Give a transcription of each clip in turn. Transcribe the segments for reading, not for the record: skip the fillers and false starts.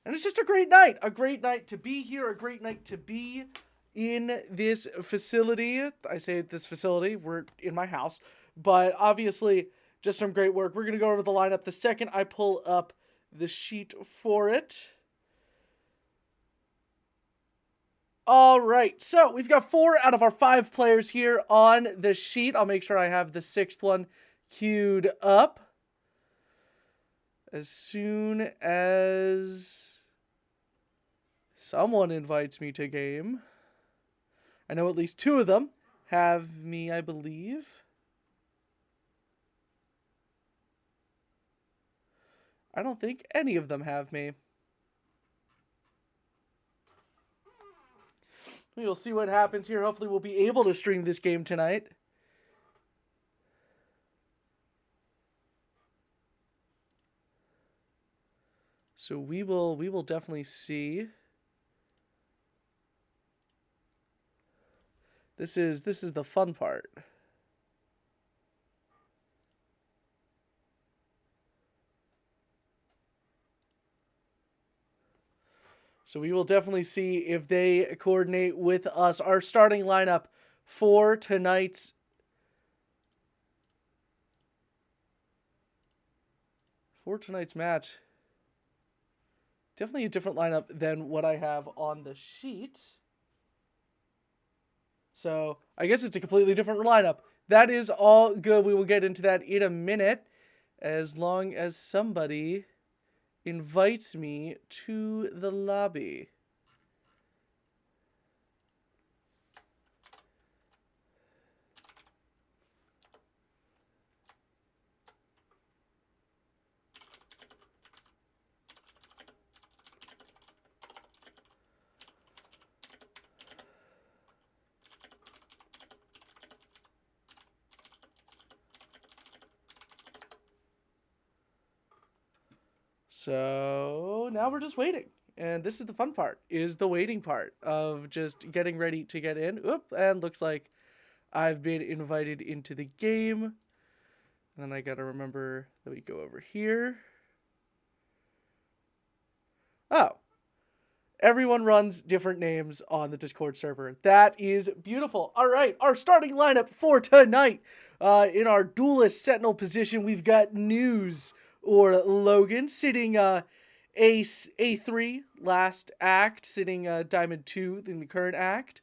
And it's just a great night to be here, a great night to be in this facility. I say this facility, we're in my house, but obviously just some great work. We're going to go over the lineup the second I pull up the sheet for it. All right, so we've got 4 out of our 5 players here on the sheet. I'll make sure I have the 6th one queued up as soon as someone invites me to game. I know at least 2 of them have me, I believe. I don't think any of them have me. We'll see what happens here. Hopefully we'll be able to stream this game tonight. So we will definitely see. This is the fun part. So we will definitely see if they coordinate with us. Our starting lineup for tonight's match. Definitely a different lineup than what I have on the sheet. So I guess it's a completely different lineup. That is all good. We will get into that in a minute, as long as somebody invites me to the lobby. So now we're just waiting. And this is the fun part, is the waiting part of just getting ready to get in. Oop, and looks like I've been invited into the game. And then I gotta remember that we go over here. Oh. Everyone runs different names on the Discord server. That is beautiful. All right, our starting lineup for tonight. In our duelist sentinel position, we've got News or Logan sitting A3 last act, sitting Diamond 2 in the current act.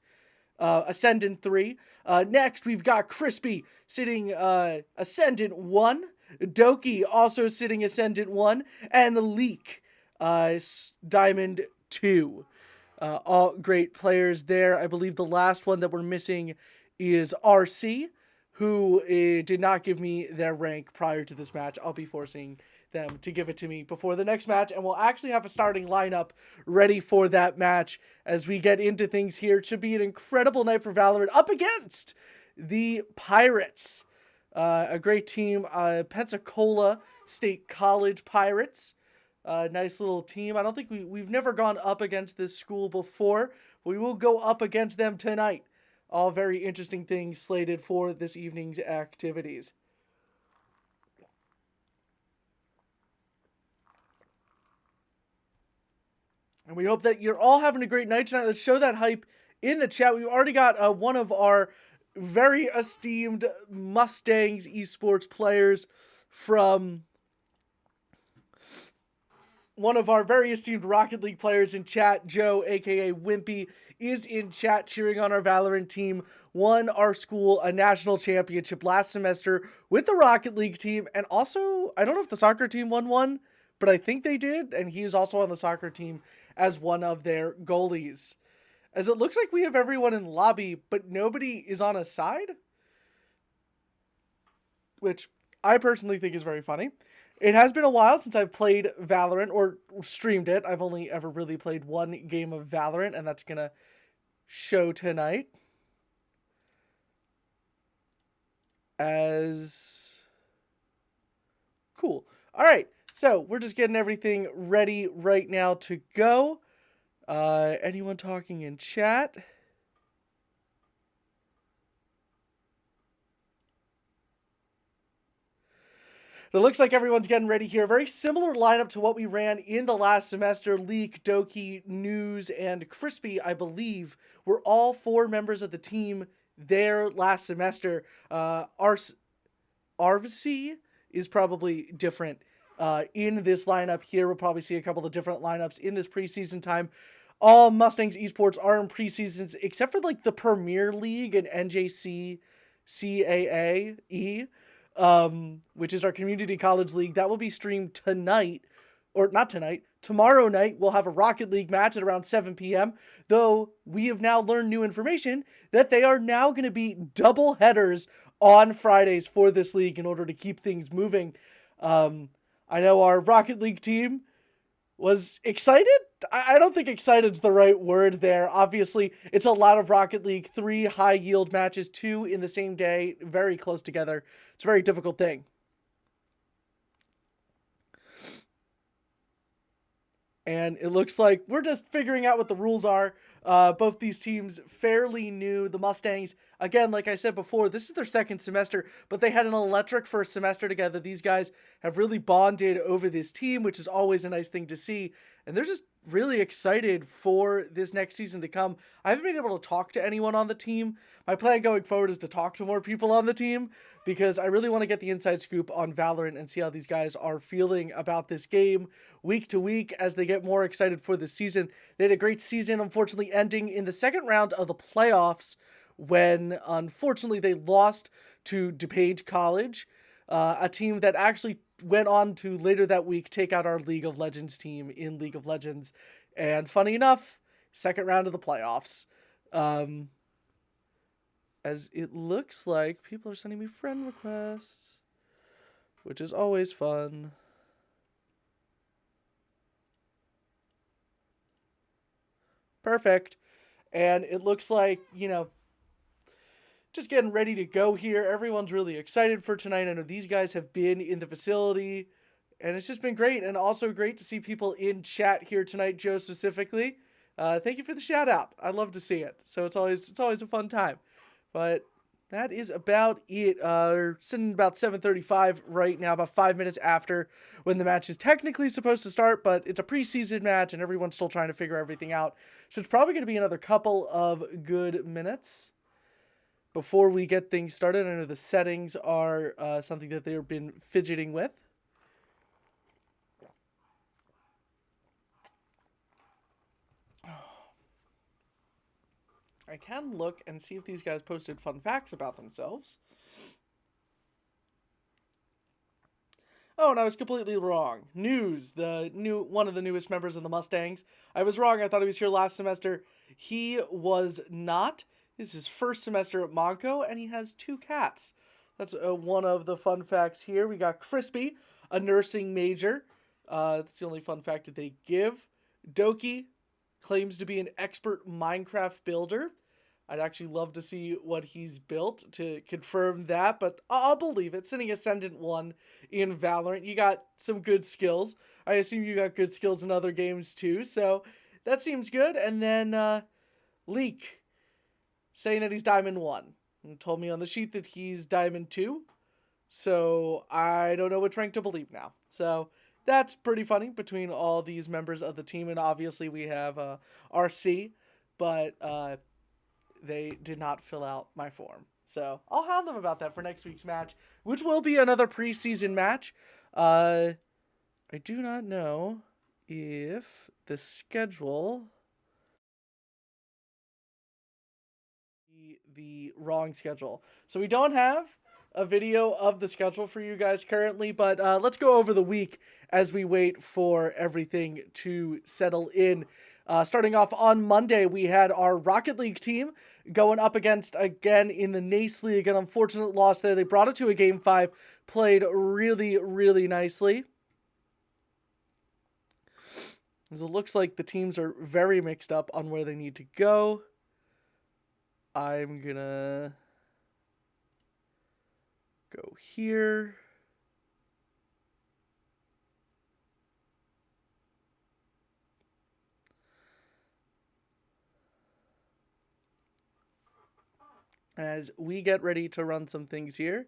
Ascendant 3. Next, we've got Crispy sitting Ascendant 1. Doki also sitting Ascendant 1. And Leek Diamond 2. All great players there. I believe the last one that we're missing is RC, who did not give me their rank prior to this match. I'll be forcing them to give it to me before the next match, and we'll actually have a starting lineup ready for that match as we get into things here. It should be an incredible night for Valorant up against the Pirates. A great team, Pensacola State College Pirates. Nice little team. I don't think we've never gone up against this school before. We will go up against them tonight. All very interesting things slated for this evening's activities. And we hope that you're all having a great night tonight. Let's show that hype in the chat. We've already got one of our very esteemed Mustangs esports players from one of our very esteemed Rocket League players in chat, Joe, aka Wimpy, is in chat cheering on our Valorant team. Won our school a national championship last semester with the Rocket League team. And also, I don't know if the soccer team won one, but I think they did. And he is also on the soccer team as one of their goalies. As it looks like we have everyone in lobby, but nobody is on a side. Which I personally think is very funny. It has been a while since I've played Valorant or streamed it. I've only ever really played one game of Valorant, and that's going to show tonight. As cool. All right, so we're just getting everything ready right now to go. Anyone talking in chat? It looks like everyone's getting ready here. Very similar lineup to what we ran in the last semester. Leek, Doki, News, and Crispy, I believe, were all 4 members of the team there last semester. Arvc is probably different in this lineup here. We'll probably see a couple of different lineups in this preseason time. All Mustangs esports are in preseasons, except for like the Premier League and NJCAAE, which is our community college league. That will be streamed tonight, or not tonight, tomorrow night. We'll have a Rocket League match at around 7 p.m., though we have now learned new information that they are now going to be double headers on Fridays for this league in order to keep things moving. I know our Rocket League team was excited. I don't think excited's the right word there. Obviously, it's a lot of Rocket League. 3 high yield matches, 2 in the same day, very close together. It's a very difficult thing. And it looks like we're just figuring out what the rules are. Both these teams fairly new. The Mustangs, again, like I said before, this is their second semester, but they had an electric first semester together. These guys have really bonded over this team, which is always a nice thing to see. And they're just really excited for this next season to come. I haven't been able to talk to anyone on the team. My plan going forward is to talk to more people on the team because I really want to get the inside scoop on Valorant and see how these guys are feeling about this game week to week as they get more excited for the season. They had a great season, unfortunately ending in the second round of the playoffs when, unfortunately, they lost to DuPage College, a team that actually went on to later that week take out our League of Legends team in League of Legends. And funny enough, second round of the playoffs. As it looks like people are sending me friend requests, which is always fun. Perfect. And it looks like, just getting ready to go here. Everyone's really excited for tonight. I know these guys have been in the facility, and it's just been great. And also great to see people in chat here tonight, Joe specifically. Thank you for the shout out. I love to see it. So it's always a fun time. But that is about it. We're sitting about 7:35 right now, about 5 minutes after when the match is technically supposed to start, but it's a preseason match and everyone's still trying to figure everything out. So it's probably going to be another couple of good minutes before we get things started. I know the settings are something that they've been fidgeting with. I can look and see if these guys posted fun facts about themselves. Oh, and I was completely wrong. News, one of the newest members of the Mustangs. I was wrong. I thought he was here last semester. He was not. This is his first semester at Montco, and he has 2 cats. That's one of the fun facts here. We got Crispy, a nursing major. That's the only fun fact that they give. Doki claims to be an expert Minecraft builder. I'd actually love to see what he's built to confirm that, but I'll believe it. Sitting Ascendant 1 in Valorant, you got some good skills. I assume you got good skills in other games too, so that seems good. And then Leek, saying that he's Diamond 1. And told me on the sheet that he's Diamond 2, so I don't know which rank to believe now. So that's pretty funny between all these members of the team, and obviously we have RC, but they did not fill out my form. So I'll hound them about that for next week's match, which will be another preseason match. I do not know if the schedule... the wrong schedule. So we don't have a video of the schedule for you guys currently, but let's go over the week as we wait for everything to settle in. Starting off on Monday, we had our Rocket League team going up against, again, in the NACE League, an unfortunate loss there. They brought it to a Game 5, played really, really nicely. As it looks like the teams are very mixed up on where they need to go. I'm gonna go here. As we get ready to run some things here.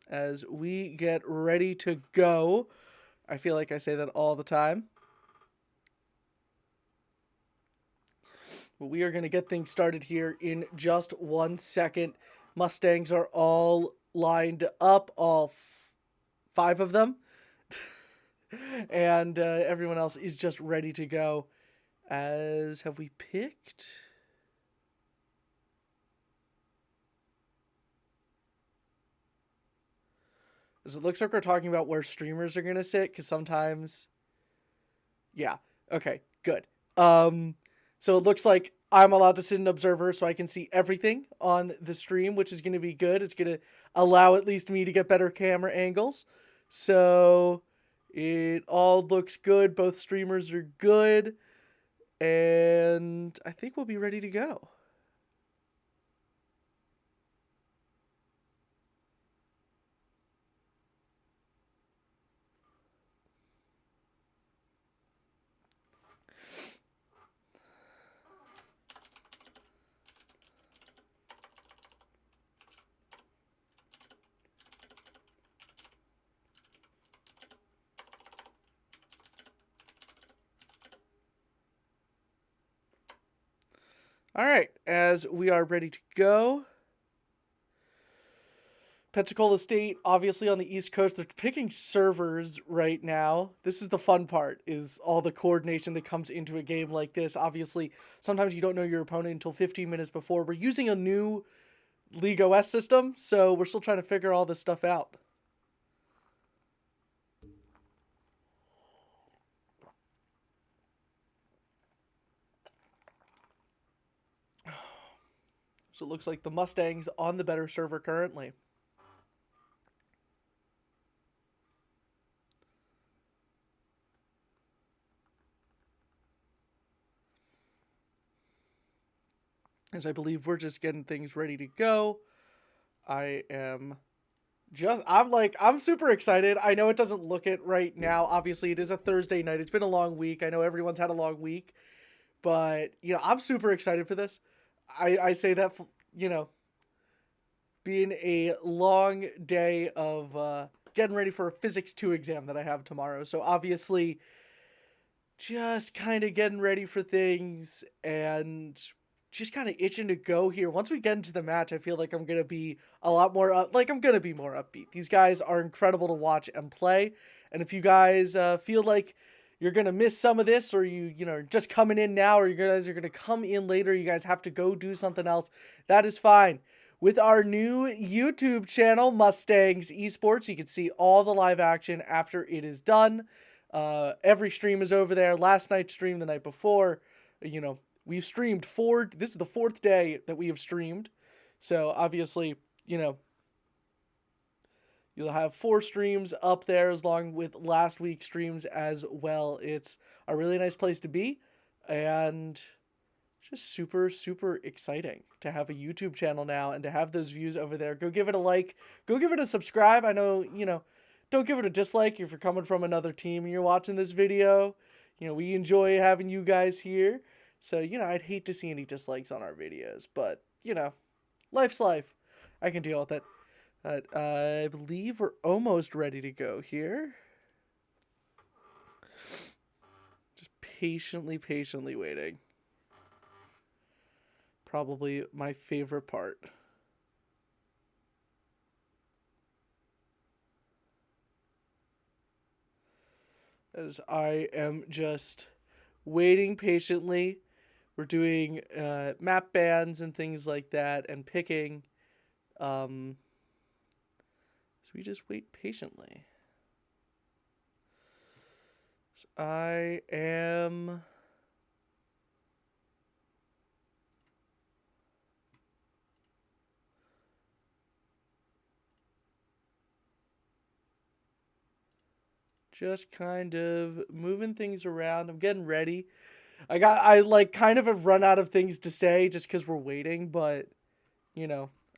as we get ready to go. I feel like I say that all the time. But we are going to get things started here in just 1 second. Mustangs are all lined up, all 5 of them. And everyone else is just ready to go. As have we picked? As it looks like we're talking about where streamers are going to sit, because sometimes... Yeah, okay, good. So it looks like I'm allowed to sit in observer so I can see everything on the stream, which is going to be good. It's going to allow at least me to get better camera angles. So it all looks good. Both streamers are good. And I think we'll be ready to go. All right, as we are ready to go. Pensacola State, obviously on the East Coast, they're picking servers right now. This is the fun part, is all the coordination that comes into a game like this. Obviously, sometimes you don't know your opponent until 15 minutes before. We're using a new League OS system, so we're still trying to figure all this stuff out. So it looks like the Mustangs on the better server currently. As I believe we're just getting things ready to go. I'm super excited. I know it doesn't look it right now. Obviously, it is a Thursday night. It's been a long week. I know everyone's had a long week. But, I'm super excited for this. I say that, being a long day of getting ready for a Physics 2 exam that I have tomorrow. So, obviously, just kind of getting ready for things and just kind of itching to go here. Once we get into the match, I feel like I'm going to be a lot more, I'm going to be more upbeat. These guys are incredible to watch and play. And if you guys feel like you're going to miss some of this, or just coming in now, or you guys are going to come in later, you guys have to go do something else, that is fine. With our new YouTube channel, Mustangs Esports, you can see all the live action after it is done. Every stream is over there. Last night's stream, the night before, we've streamed this is the 4th day that we have streamed. So obviously, you'll have 4 streams up there along with last week's streams as well. It's a really nice place to be, and just super, super exciting to have a YouTube channel now and to have those views over there. Go give it a like. Go give it a subscribe. I know, don't give it a dislike if you're coming from another team and you're watching this video. We enjoy having you guys here. So, I'd hate to see any dislikes on our videos, but, life's life. I can deal with it. I believe we're almost ready to go here. Just patiently waiting. Probably my favorite part. As I am just waiting patiently. We're doing map bans and things like that and picking. So we just wait patiently. So I am... just kind of moving things around. I'm getting ready. I kind of have run out of things to say just because we're waiting, but,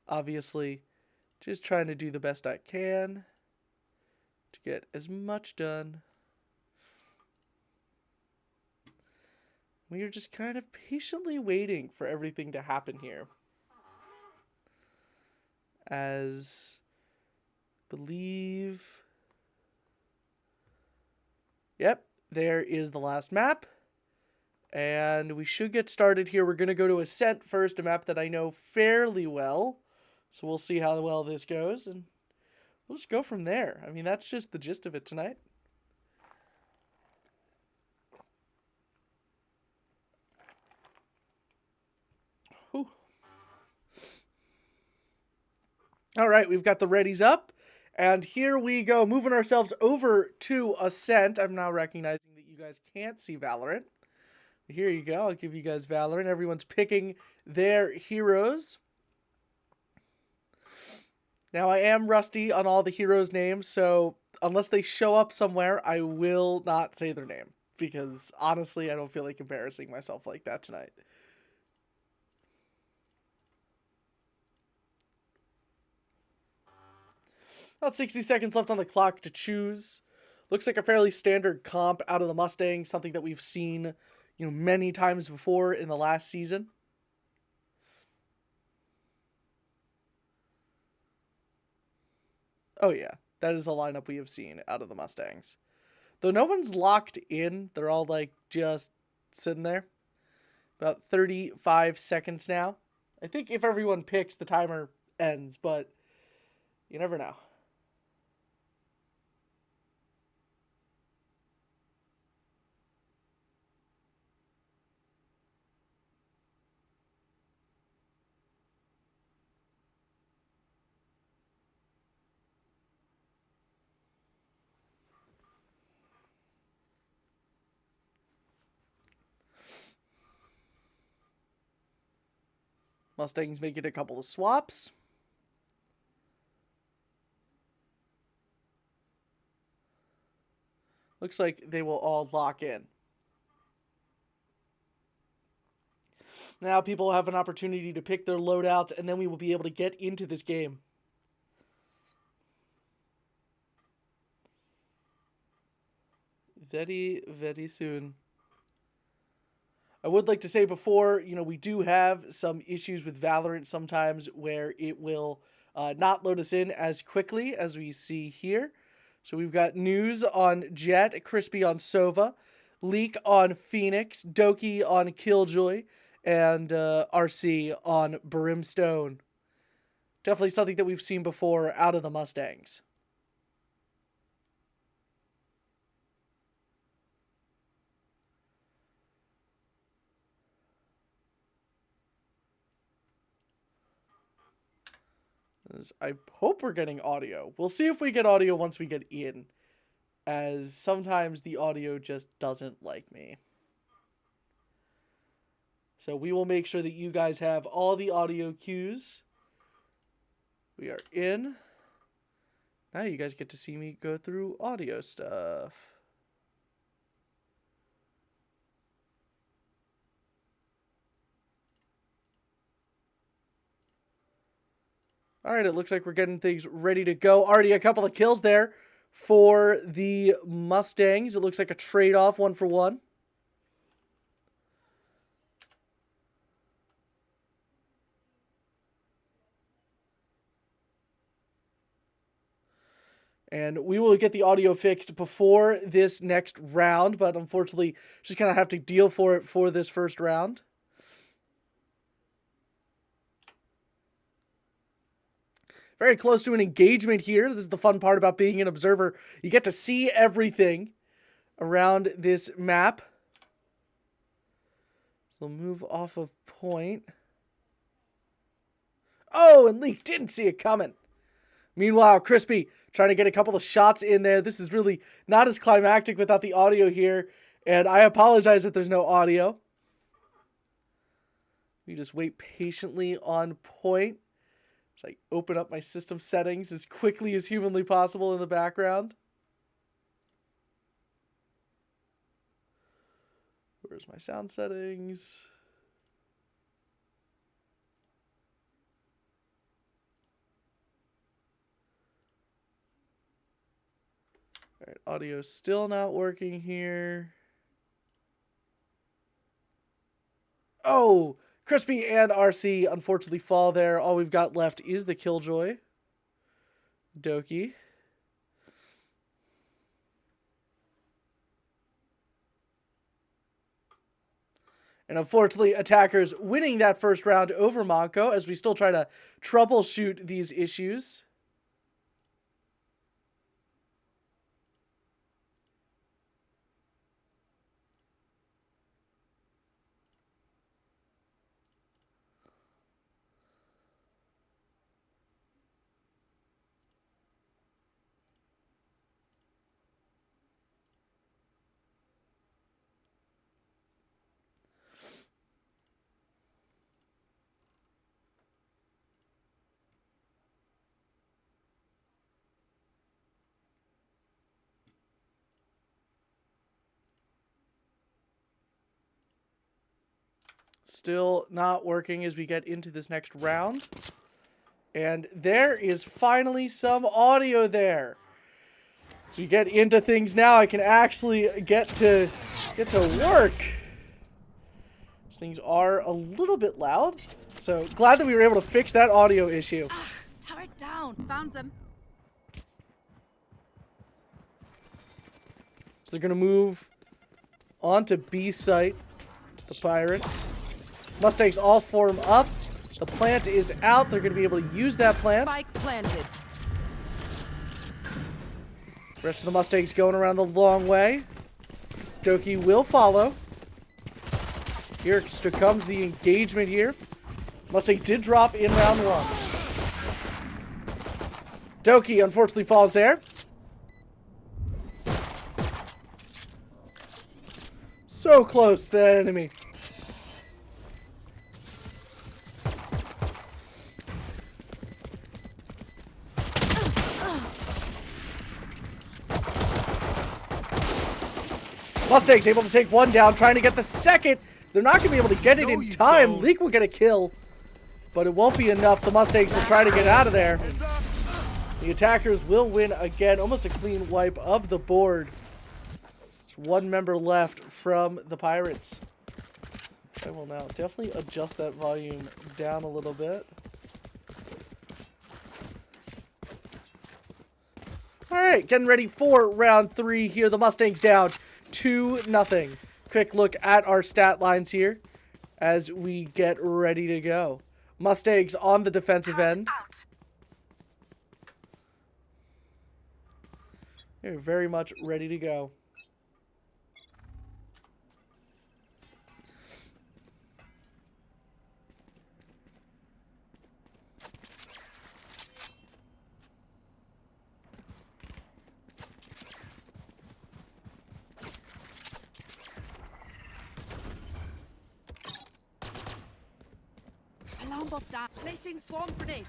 obviously just trying to do the best I can to get as much done. We are just kind of patiently waiting for everything to happen here. As believe... Yep, there is the last map. And we should get started here. We're going to go to Ascent first, a map that I know fairly well. So we'll see how well this goes, and we'll just go from there. I mean, that's just the gist of it tonight. Whew. All right, we've got the readies up. And here we go, moving ourselves over to Ascent. I'm now recognizing that you guys can't see Valorant. Here you go. I'll give you guys Valorant. Everyone's picking their heroes. Now, I am rusty on all the heroes' names, so unless they show up somewhere, I will not say their name. Because, honestly, I don't feel like embarrassing myself like that tonight. About 60 seconds left on the clock to choose. Looks like a fairly standard comp out of the Mustangs, something that we've seen, many times before in the last season. Oh yeah, that is a lineup we have seen out of the Mustangs. Though no one's locked in, they're all just sitting there. About 35 seconds now. I think if everyone picks, the timer ends, but you never know. Mustangs making a couple of swaps. Looks like they will all lock in. Now people have an opportunity to pick their loadouts, and then we will be able to get into this game. Very, very soon. I would like to say before, we do have some issues with Valorant sometimes where it will not load us in as quickly as we see here. So we've got news on Jet, Crispy on Sova, Leak on Phoenix, Doki on Killjoy, and RC on Brimstone. Definitely something that we've seen before out of the Mustangs. I hope we're getting audio. We'll see if we get audio once we get in, as sometimes the audio just doesn't like me. So we will make sure that you guys have all the audio cues. We are in. Now you guys get to see me go through audio stuff. All right, it looks like we're getting things ready to go. Already a couple of kills there for the Mustangs. It looks like a trade-off, 1-for-1. And we will get the audio fixed before this next round, but unfortunately, just kind of have to deal for it for this first round. Very close to an engagement here. This is the fun part about being an observer. You get to see everything around this map. So move off of point. Oh, and Leak didn't see it coming. Meanwhile, Crispy trying to get a couple of shots in there. This is really not as climactic without the audio here. And I apologize that there's no audio. We just wait patiently on point. So I open up my system settings as quickly as humanly possible in the background. Where's my sound settings? All right, audio's still not working here. Oh, Crispy and RC unfortunately fall there. All we've got left is the Killjoy. Doki. And unfortunately, attackers winning that first round over Montco as we still try to troubleshoot these issues. Still not working as we get into this next round. And there is finally some audio there. So we get into things now. I can actually get to work. These things are a little bit loud. So glad that we were able to fix that audio issue. Turret down. Found them. So they're going to move on to B site. The Pirates. Mustangs all form up. The plant is out. They're going to be able to use that plant. Spike planted. Rest of the Mustangs going around the long way. Doki will follow. Here comes the engagement here. Mustangs did drop in round one. Doki unfortunately falls there. So close to that enemy. Mustangs able to take one down, trying to get the second. They're not going to be able to get it in time. Leak will get a kill, but it won't be enough. The Mustangs will try to get out of there. The attackers will win again. Almost a clean wipe of the board. There's one member left from the Pirates. I will now definitely adjust that volume down a little bit. All right, getting ready for round three here. The Mustangs down 2-0. Quick look at our stat lines here as we get ready to go. Mustangs on the defensive end. They're very much ready to go. Placing swarm grenade.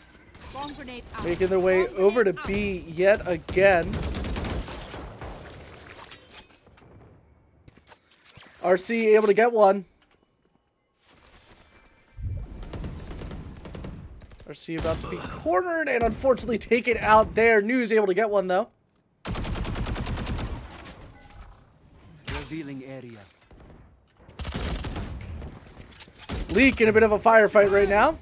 Swarm grenade out. Making their way over to B yet again. RC able to get one. RC about to be cornered and unfortunately taken out there. News able to get one though. Revealing area. Leak in a bit of a firefight right now.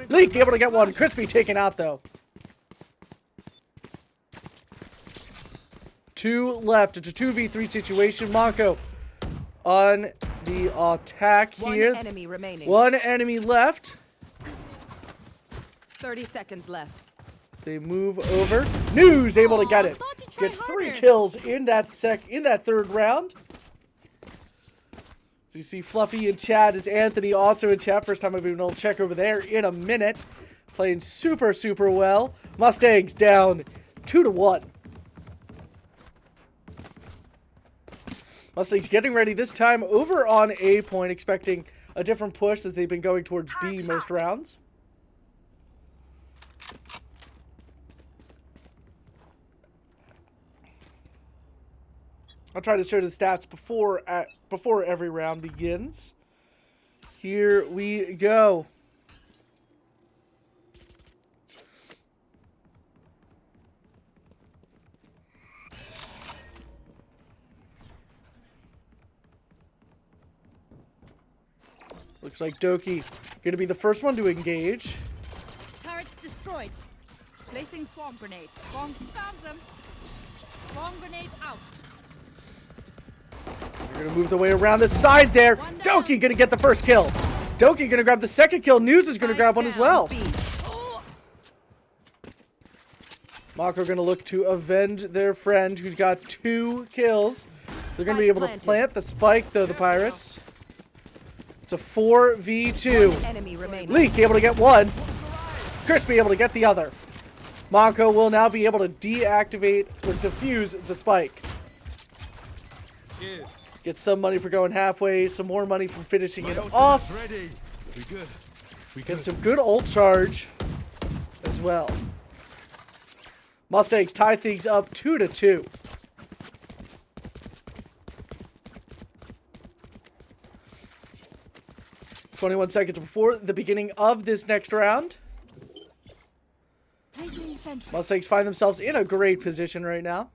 Leak able to get one. Crispy taken out though. 2 left. It's a 2v3 situation. Montco on the attack here. One enemy remaining. One enemy left. 30 seconds left. They move over. News able to get it. Gets 3 kills in that third round. So you see Fluffy in chat. It's Anthony also in chat. First time I've been able to check over there in a minute. Playing super, super well. Mustangs down 2-1. Mustangs getting ready this time over on A point, expecting a different push as they've been going towards B most rounds. I'll try to show the stats before every round begins. Here we go. Looks like Doki going to be the first one to engage. Turrets destroyed. Placing swarm grenade. Swarm found them. Swarm grenade out. They're gonna move their way around the side there. Doki gonna get the first kill. Doki gonna grab the second kill. News is gonna grab one as well. Montco gonna look to avenge their friend who's got 2 kills. They're gonna be able to plant the spike though, the Pirates. It's a 4v2. Leak able to get one. Crispy able to get the other. Montco will now be able to deactivate or defuse the spike. Get some money for going halfway, some more money from finishing it off. Get some good ult charge as well. Mustangs tie things up 2-2. "21 seconds before the beginning of this next round. Mustangs find themselves in a great position right now.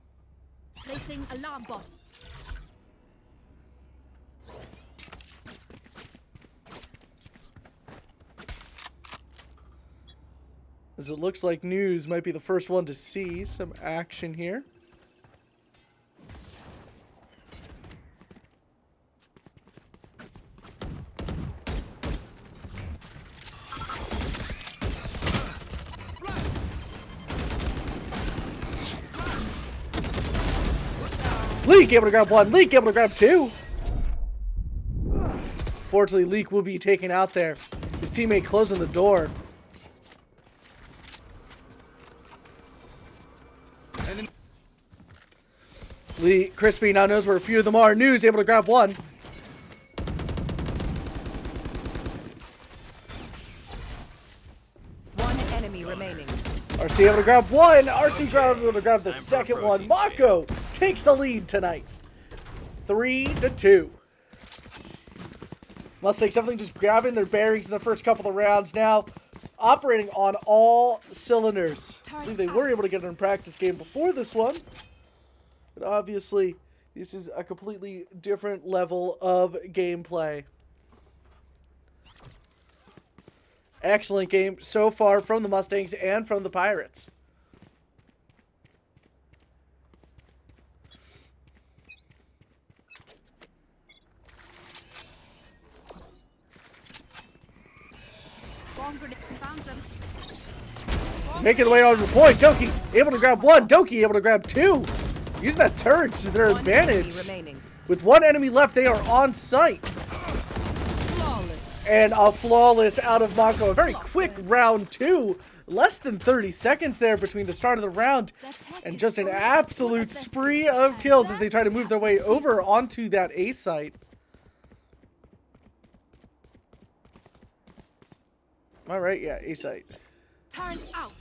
Placing alarm bot. As it looks like News might be the first one to see some action here. Leak able to grab one. Leak able to grab 2. Fortunately, Leak will be taken out there. His teammate closing the door. Crispy now knows where a few of them are. News able to grab one. One enemy remaining. RC able to grab one. RC able to grab the second one. Montco takes the lead tonight. 3-2. Mustangs definitely just grabbing their bearings in the first couple of rounds now. Operating on all cylinders. I believe they were able to get it in practice game before this one. But obviously, this is a completely different level of gameplay. Excellent game so far from the Mustangs and from the Pirates. Making the way on the point. Doki able to grab one. Doki able to grab 2. Using that turret to their advantage. With 1 enemy left, they are on site. And a flawless out of Montco. A very quick round 2. Less than 30 seconds there between the start of the round and just an absolute spree of kills as they try to move their way over onto that A site. All right, yeah, A site. Turn out.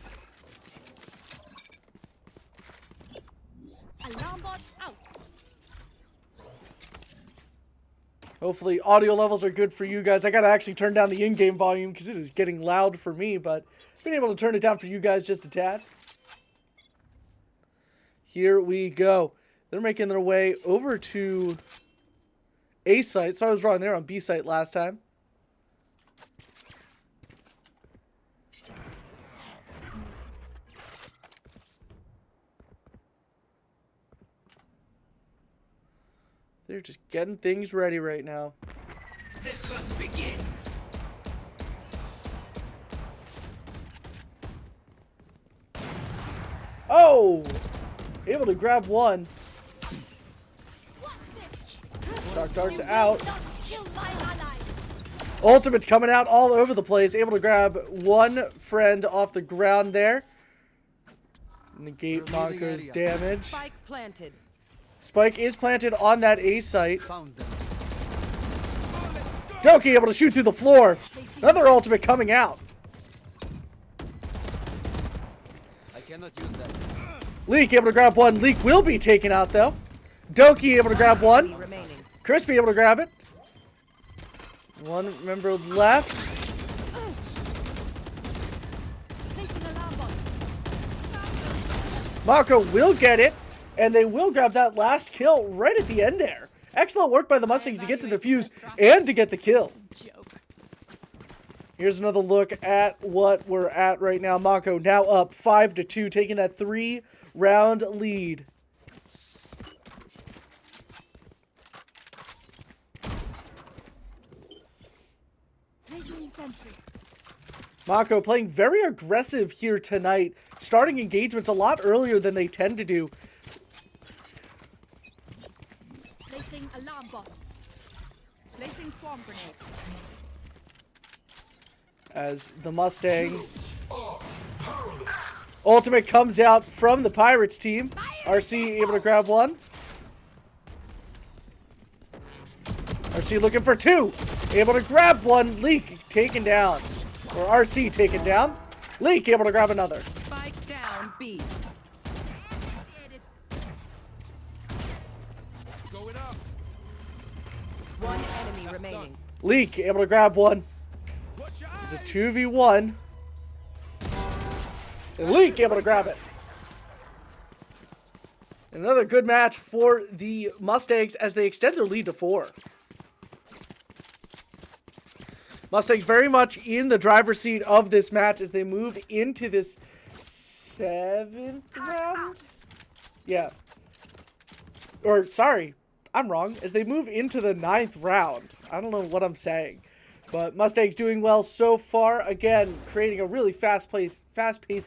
Alarm bot out. Hopefully audio levels are good for you guys. I gotta actually turn down the in-game volume because it is getting loud for me, but been able to turn it down for you guys just a tad. Here we go. They're making their way over to A site. So I was wrong there on B site last time. They're just getting things ready right now. The hunt begins. Oh! Able to grab one. Dark Dart's out. Ultimate's coming out all over the place. Able to grab one friend off the ground there. Negate Montco's damage. Spike planted. Spike is planted on that A site. Doki able to shoot through the floor. Another ultimate coming out. I cannot use that. Leak able to grab one. Leak will be taken out though. Doki able to grab one. Crispy able to grab it. One member left. Montco will get it. And they will grab that last kill right at the end there. Excellent work by the Mustangs to get to defuse and to get the kill. Here's another look at what we're at right now. Montco now up 5-2, taking that 3-round lead. sentry. Montco playing very aggressive here tonight, starting engagements a lot earlier than they tend to do. Placing alarm bot. Placing swarm grenade. As the Mustangs. Ultimate comes out from the Pirates team. RC able to grab one. RC looking for two. Able to grab one. Leak taken down. Or RC taken down. Leak able to grab another. Spike down B. Going up. One enemy remaining. Leak able to grab one. Watch your It's a eyes. 2v1. And Leak able to grab it. Another good match for the Mustangs as they extend their lead to 4. Mustangs very much in the driver's seat of this match as they move into this 7th round? Yeah. Or, sorry, I'm wrong. As they move into the 9th round. I don't know what I'm saying. But Mustangs doing well so far. Again, creating a really fast-paced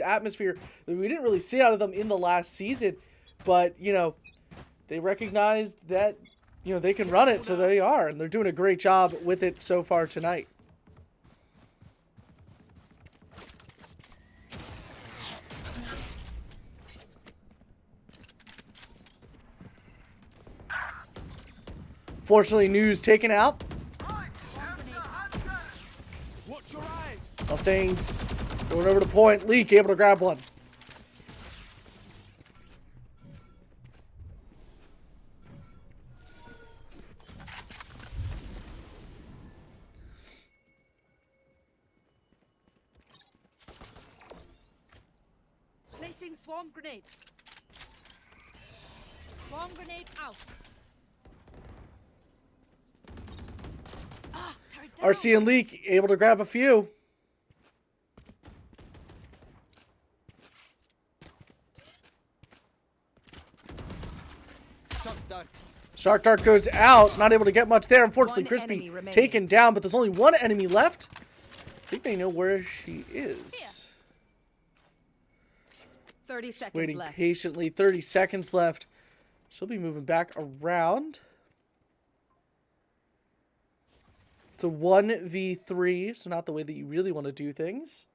atmosphere that we didn't really see out of them in the last season. But, you know, they recognized that, you know, they can run it, so they are. And they're doing a great job with it so far tonight. Fortunately, News taken out. Watch your eyes. Mustangs going over to point. Leak able to grab one. Placing swarm grenade. Swarm grenade out. Ah, turret down. RC and Leak able to grab a few. Shot dark. Shark Dart goes out. Not able to get much there. Unfortunately, One Crispy enemy remaining. taken down, but there's only one enemy left. I think they know where she is. 30 seconds Waiting left. patiently. 30 seconds left. She'll be moving back around. It's a 1v3, so not the way that you really want to do things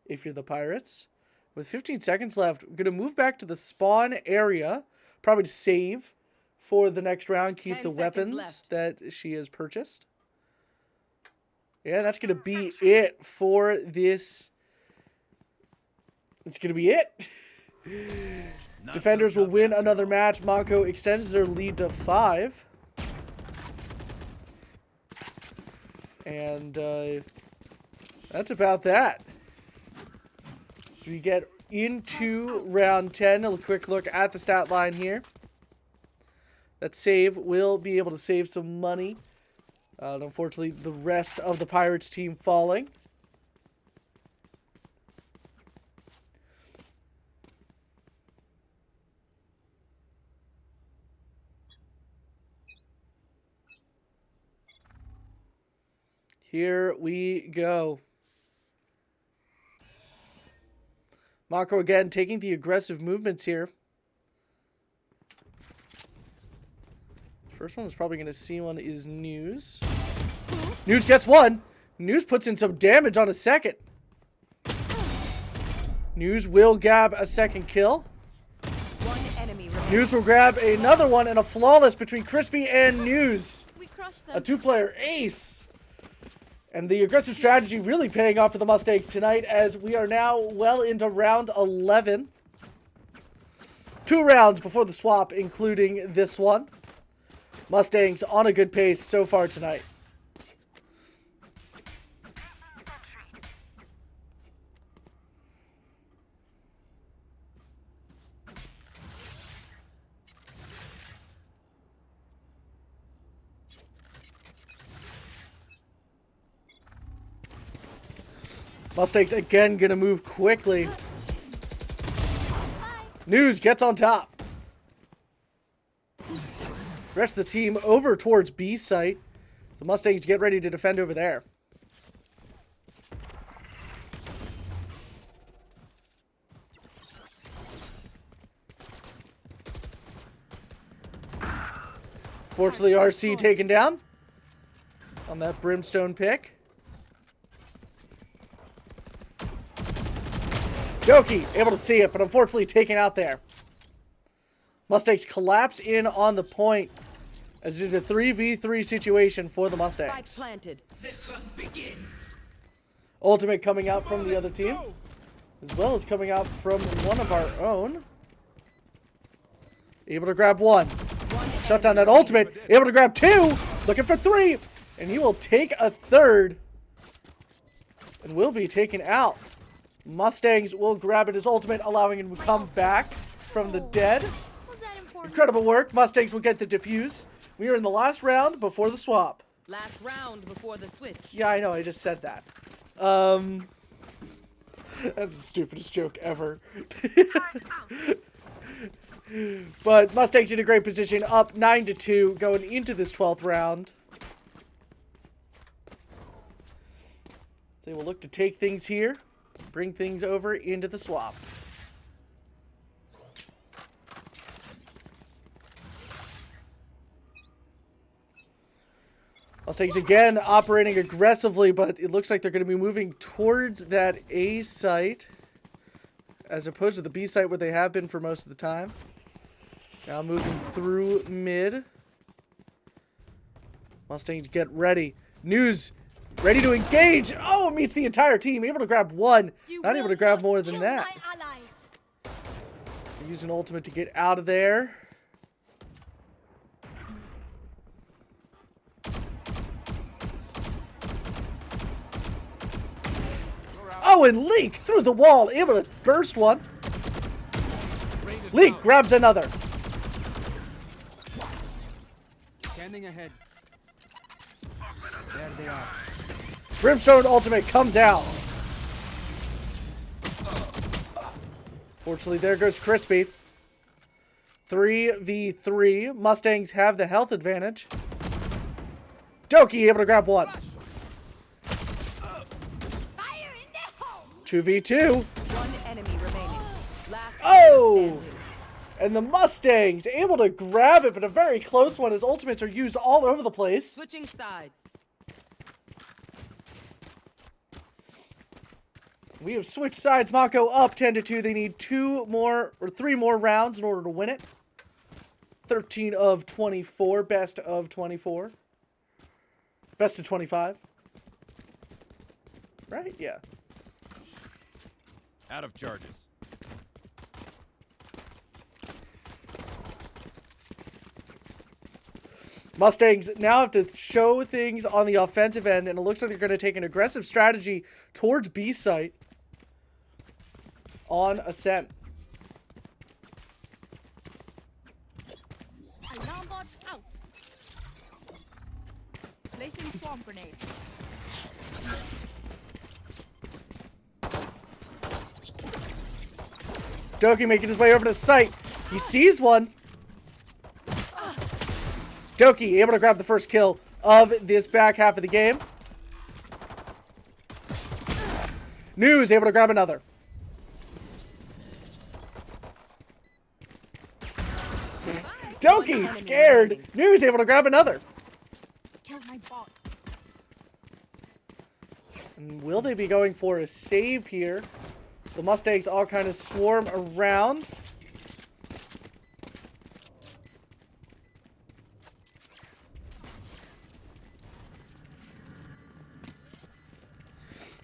if you're the Pirates. With 15 seconds left, we're going to move back to the spawn area, probably to save for the next round, keep 10 the seconds weapons left. that she has purchased. Yeah, that's going to be it for this. It's going to be it. Defenders will win another match. Montco extends their lead to 5. And that's about that. So we get into round 10. A quick look at the stat line here. That save will be able to save some money. Unfortunately, the rest of the Pirates team falling. Here we go. Montco again taking the aggressive movements here. First one is probably going to see one is News. News gets one. News puts in some damage on a second. News will grab a second kill. One enemy remaining. News will grab another one and a flawless between Crispy and News. We crushed A them. 2-player ace. And the aggressive strategy really paying off for the Mustangs tonight as we are now well into round 11. 2 rounds before the swap, including this one. Mustangs on a good pace so far tonight. Mustangs again gonna move quickly. News gets on top. The rest of the team over towards B site. The Mustangs get ready to defend over there. Unfortunately, RC taken down on that brimstone pick. Doki able to see it, but unfortunately taken out there. Mustangs collapse in on the point as it is a 3v3 situation for the Mustangs. Spike planted. Ultimate coming out from the other team, as well as coming out from one of our own. Able to grab one. Shut down that ultimate. Able to grab two. Looking for three. And he will take a third. And will be taken out. Mustangs will grab it as ultimate, allowing him to come back from the dead. Incredible work. Mustangs will get the defuse. We are in the last round before the swap. Last round before the switch. Yeah, I know. I just said that. That's the stupidest joke ever. But Mustangs in a great position, up 9-2, going into this 12th round. They will look to take things here, bring things over into the swap. Mustangs again operating aggressively, but it looks like they're going to be moving towards that A site as opposed to the B site where they have been for most of the time. Now moving through mid. Mustangs get ready. News ready to engage. Oh, meets the entire team. Able to grab one. Not able to grab more than that. Use an ultimate to get out of there. Oh, and Leak through the wall, able to burst one. Leak grabs another. Standing ahead. There they are. Brimstone ultimate comes out. Fortunately, there goes Crispy. 3v3. Mustangs have the health advantage. Doki able to grab one. 2v2. One enemy remaining. Last Oh! standing. And the Mustangs able to grab it, but a very close one as ultimates are used all over the place. Switching sides. We have switched sides. Montco up 10-2. They need 3 more rounds in order to win it. 13 of 24. Best of 24. Best of 25. Right? Yeah. Out of charges. Mustangs now have to show things on the offensive end, and it looks like they're going to take an aggressive strategy towards B site on Ascent. Alarm bot out. Placing swarm grenade. Doki making his way over to the site. He sees one. Doki able to grab the first kill of this back half of the game. News able to grab another. Doki scared. News able to grab another. Killed my bot. And will they be going for a save here? The Mustangs all kind of swarm around.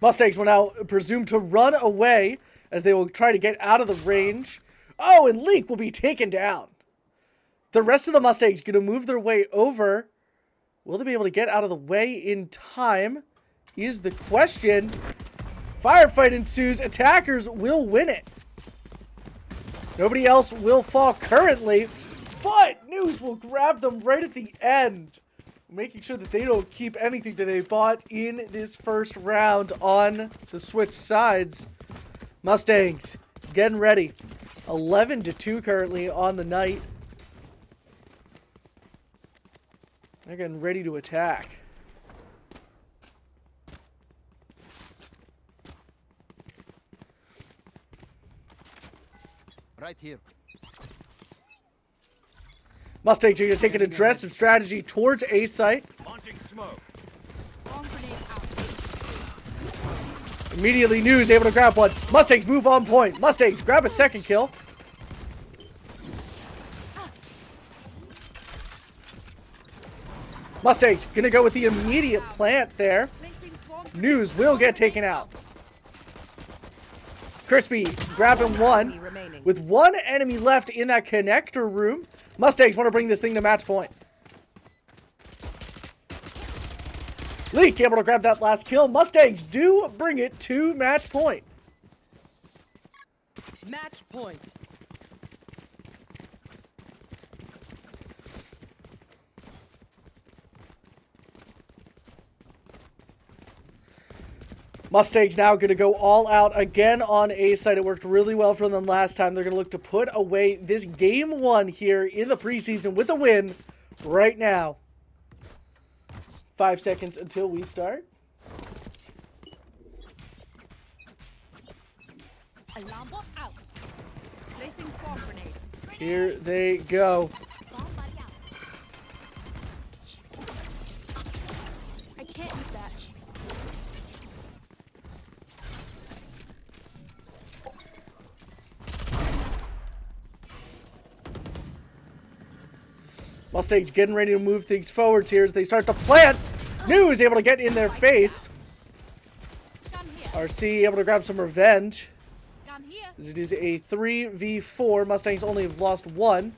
Mustangs will now presume to run away as they will try to get out of the range. Oh, and Leak will be taken down. The rest of the Mustangs going to move their way over. Will they be able to get out of the way in time? Is the question. Firefight ensues. Attackers will win it. Nobody else will fall currently, but News will grab them right at the end, making sure that they don't keep anything that they bought in this first round on the switch sides. Mustangs getting ready. 11-2 currently on the night. They're getting ready to attack. Right here. Mustangs are going to take an aggressive strategy towards A site. Launching smoke. Swarm grenade out. Immediately, News able to grab one. Mustangs move on point. Mustangs grab a second kill. Mustangs going to go with the immediate plant there. Placing swarm News will get taken out. Crispy grabbing one. Enemy remaining. With one enemy left in that connector room, Mustangs want to bring this thing to match point. Leak able to grab that last kill. Mustangs do bring it to match point. Match point. Mustangs now going to go all out again on A side. It worked really well for them last time. They're going to look to put away this game one here in the preseason with a win right now. 5 seconds until we start. alarm bot out. Placing swarm grenade. Here they go. Bomb buddy out. I can't use that. Mustangs getting ready to move things forwards here as they start to plant. News able to get in their face. Gun here. RC able to grab some revenge. Gun here. As it is a 3v4. Mustangs only have lost one.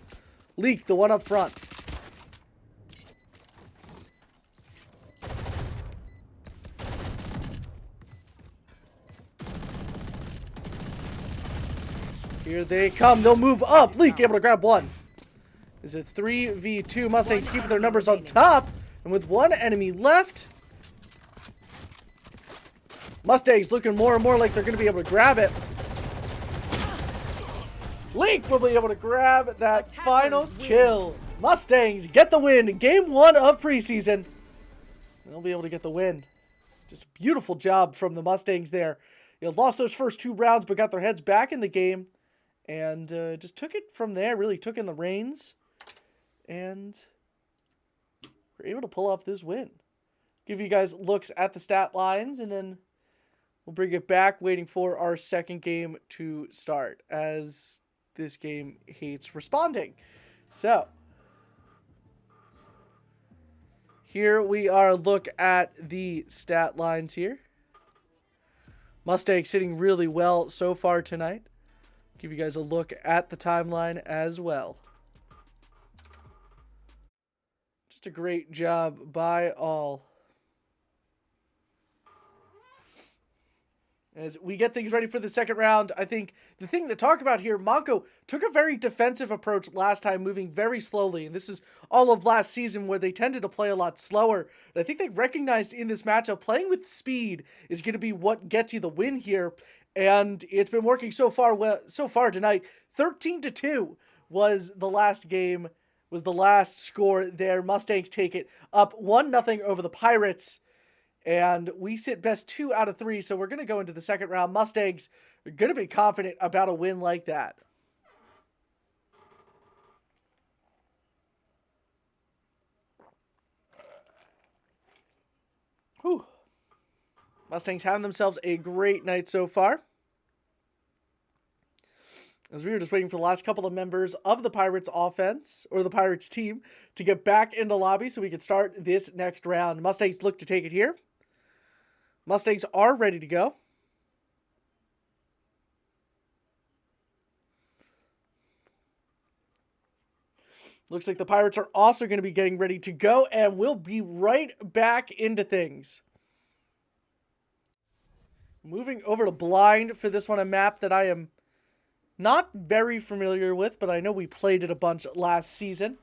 Leak, the one up front. Here they come. They'll move up. Leak able to grab one. Is a 3v2. Mustangs keeping their numbers on top. And with one enemy left, Mustangs looking more and more like they're going to be able to grab it. Leak will be able to grab that final kill. Mustangs get the win in game one of preseason. They'll be able to get the win. Just a beautiful job from the Mustangs there. You know, lost those first 2 rounds, but got their heads back in the game. And just took it from there, really took in the reins. And were able to pull off this win. Give you guys looks at the stat lines, and then we'll bring it back, waiting for our second game to start, as this game hates responding. So, here we are, look at the stat lines here. Mustangs sitting really well so far tonight. Give you guys a look at the timeline as well. Just a great job by all. As we get things ready for the second round, I think the thing to talk about here, Montco took a very defensive approach last time, moving very slowly. And this is all of last season where they tended to play a lot slower. And I think they recognized in this matchup, playing with speed is going to be what gets you the win here. And it's been working so far tonight. 13-2 was the last game, was the last score there. Mustangs take it up 1-0 over the Pirates. And we sit best 2 out of 3, so we're going to go into the second round. Mustangs are going to be confident about a win like that. Whew. Mustangs having themselves a great night so far. As we were just waiting for the last couple of members of the Pirates offense, or the Pirates team, to get back into lobby so we could start this next round. Mustangs look to take it here. Mustangs are ready to go. Looks like the Pirates are also going to be getting ready to go, and we'll be right back into things. Moving over to Blind for this one, a map that I am not very familiar with, but I know we played it a bunch last season.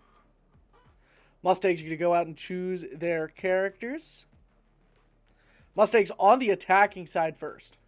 Mustangs are going to go out and choose their characters. Mustangs on the attacking side first.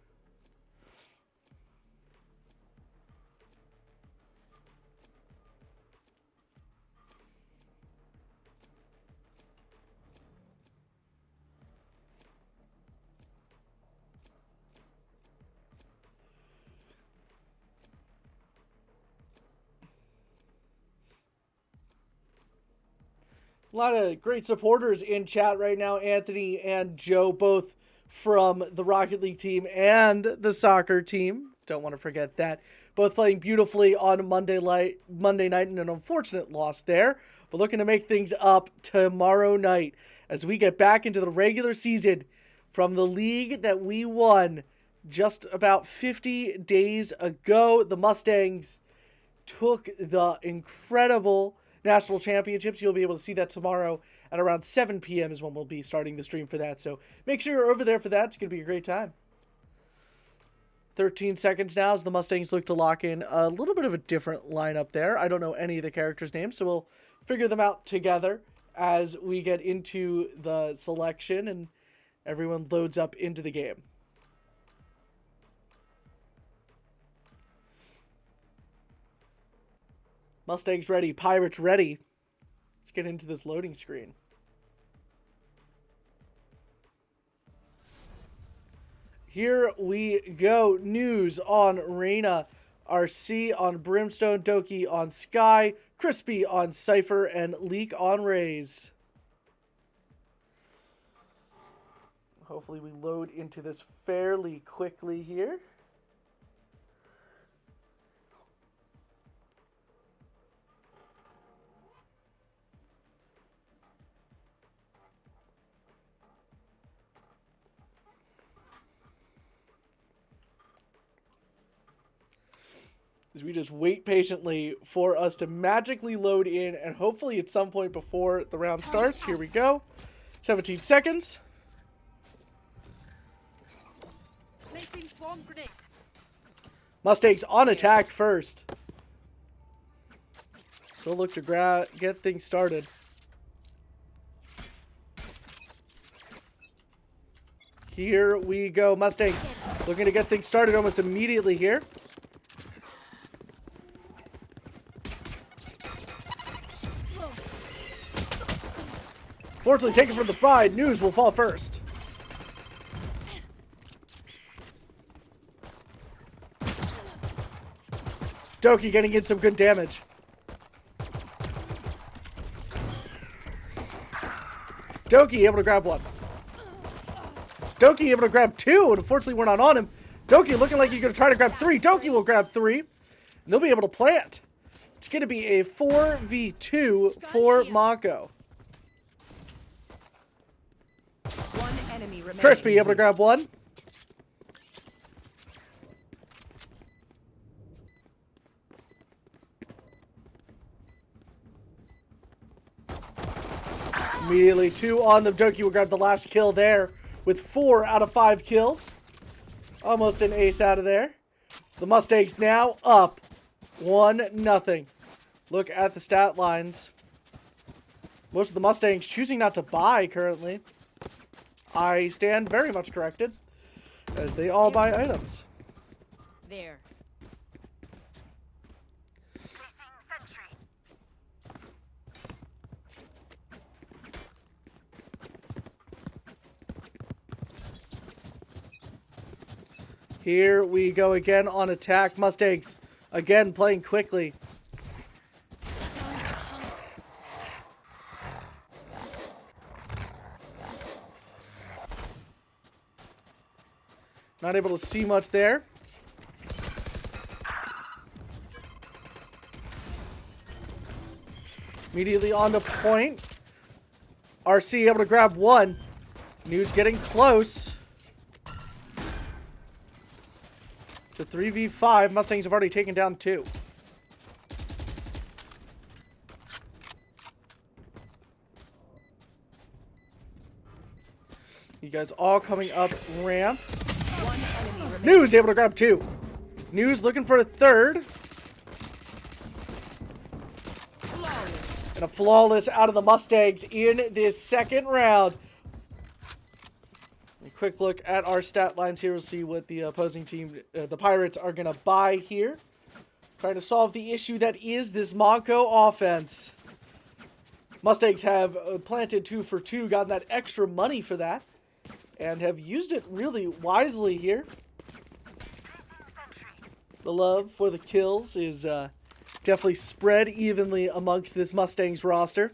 A lot of great supporters in chat right now. Anthony and Joe, both from the Rocket League team and the soccer team. Don't want to forget that. Both playing beautifully on Monday night in an unfortunate loss there. But looking to make things up tomorrow night as we get back into the regular season from the league that we won just about 50 days ago. The Mustangs took the incredible national championships. You'll be able to see that tomorrow at around 7 p.m. is when we'll be starting the stream for that. So make sure you're over there for that. It's going to be a great time. 13 seconds now as the Mustangs look to lock in a little bit of a different lineup there. I don't know any of the characters' names, so we'll figure them out together as we get into the selection and everyone loads up into the game. Mustangs ready, Pirates ready. Let's get into this loading screen. Here we go. News on Reyna, RC on Brimstone, Doki on Sky, Crispy on Cypher, and Leak on Raze. Hopefully we load into this fairly quickly here. As we just wait patiently for us to magically load in, and hopefully at some point before the round starts. Here we go. 17 seconds. Placing swarm grenade. Mustangs on attack first. So look to get things started. Here we go. Mustangs looking to get things started almost immediately here. Fortunately, taken from the side, News will fall first. Doki getting in some good damage. Doki able to grab one. Doki able to grab two, and unfortunately we're not on him. Doki looking like he's going to try to grab three. Doki will grab three, and they'll be able to plant. It's going to be a 4v2 for Montco. One enemy remaining. Crispy able to grab one. Immediately two on them. Doki will grab the last kill there with 4 out of 5 kills. Almost an ace out of there. The Mustangs now up 1-0. Look at the stat lines. Most of the Mustangs choosing not to buy currently. I stand very much corrected, as they all buy items. There. Here we go again on attack. Mustangs again playing quickly. Not able to see much there. Immediately on the point. RC able to grab one. News getting close. To 3v5. Mustangs have already taken down 2. You guys all coming up ramp. One enemy remaining. News able to grab 2. News looking for a third. Flawless. And a flawless out of the Mustangs in this second round. A quick look at our stat lines here. We'll see what the opposing team, the Pirates, are going to buy here. Trying to solve the issue that is this Montco offense. Mustangs have planted 2 for 2, gotten that extra money for that, and have used it really wisely here. The love for the kills is definitely spread evenly amongst this Mustangs roster.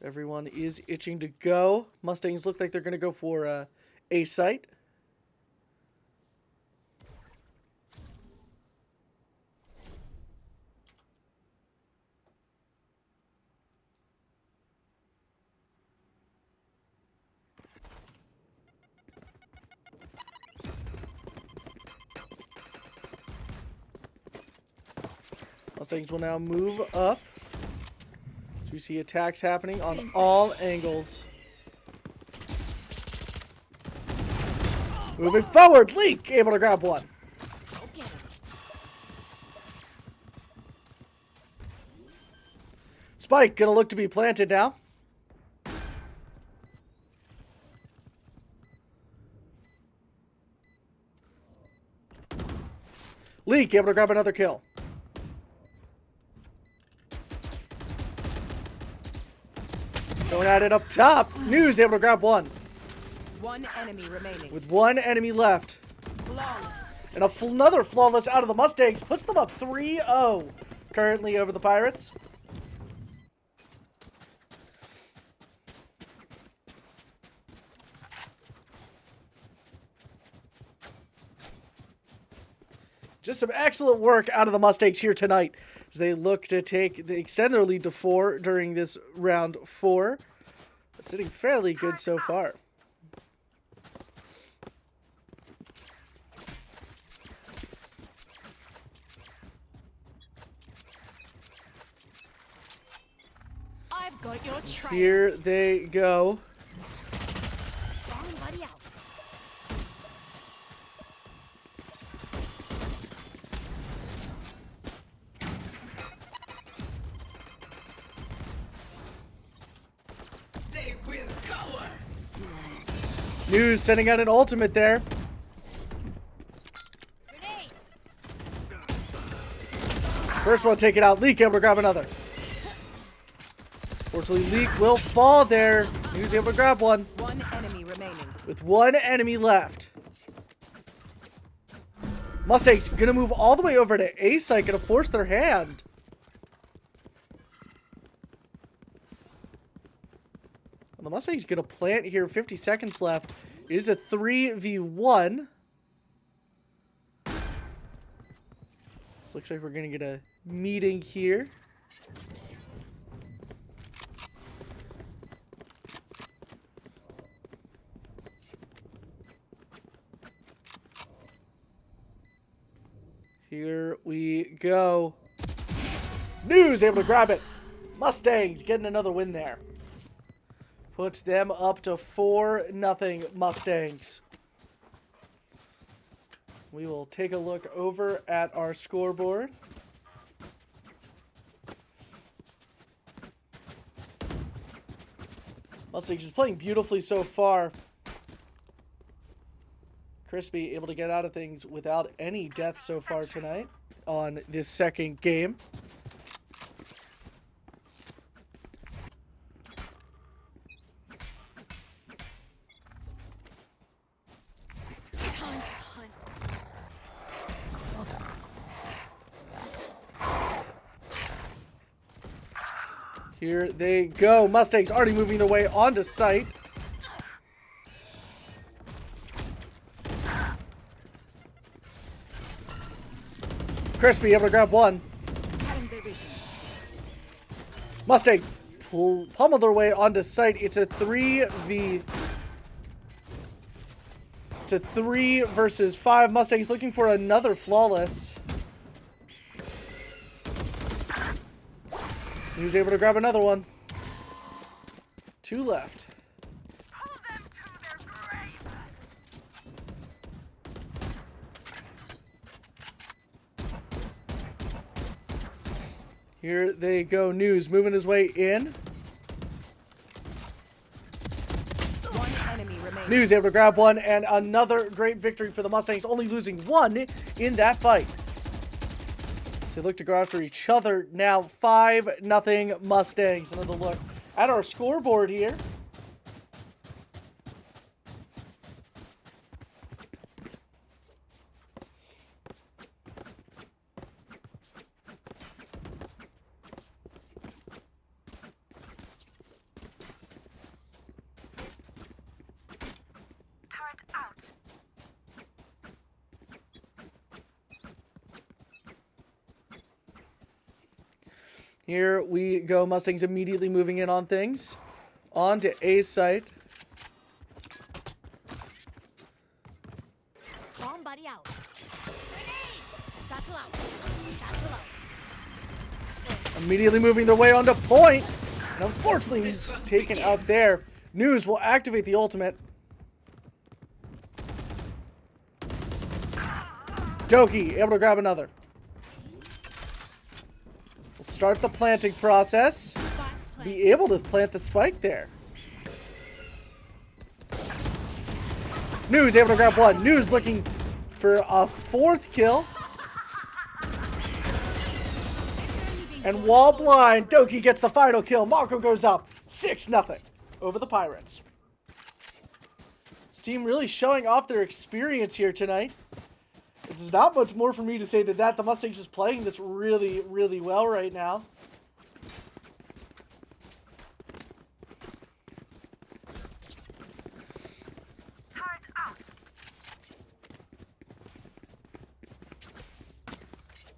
Everyone is itching to go. Mustangs look like they're going to go for a site. Mustangs will now move up. We see attacks happening on all angles. Moving forward, Leak able to grab one. Spike gonna look to be planted now. Leak able to grab another kill. Going at it up top. News able to grab one. One enemy remaining. With one enemy left. Flawless. And another flawless out of the Mustangs puts them up 3-0 currently over the Pirates. Just some excellent work out of the Mustangs here tonight as they look to extend their lead to 4 during this round 4. Sitting fairly good so far. I've got your trail. Here they go. Somebody out. News sending out an ultimate there. First one taken out. Leak able to grab another. Fortunately, Leak will fall there. News able to grab one. One enemy remaining. With one enemy left. Mustangs gonna move all the way over to A site, gonna force their hand. The Mustangs gonna plant here. 50 seconds left. It is a 3v1. This looks like we're gonna get a meeting here. Here we go. News able to grab it. Mustangs getting another win there. Puts them up to 4-0 Mustangs. We will take a look over at our scoreboard. Mustangs is playing beautifully so far. Crispy able to get out of things without any death so far tonight on this second game. Here they go. Mustangs already moving their way onto site. Crispy able to grab one. Mustangs pummel their way onto site. It's a 3 versus 5. Mustangs looking for another flawless. He was able to grab another one. 2 left. Here they go. News moving his way in. One enemy remaining. News able to grab one, and another great victory for the Mustangs, only losing 1 in that fight. So they look to go after each other now. 5-0 Mustangs. Another look at our scoreboard here. Here we go. Mustangs immediately moving in on things. On to A site. Bomb buddy out. Satchel out. Satchel out. Immediately moving their way onto point. And unfortunately taken out there. News will activate the ultimate. Doki able to grab another. We'll start the planting process. Be able to plant the spike there. News able to grab one. News looking for a 4th kill. And wall blind, Doki gets the final kill. Montco goes up 6-0 over the Pirates. This team really showing off their experience here tonight. This is not much more for me to say than that. The Mustangs is playing this really, really well right now. Turret out.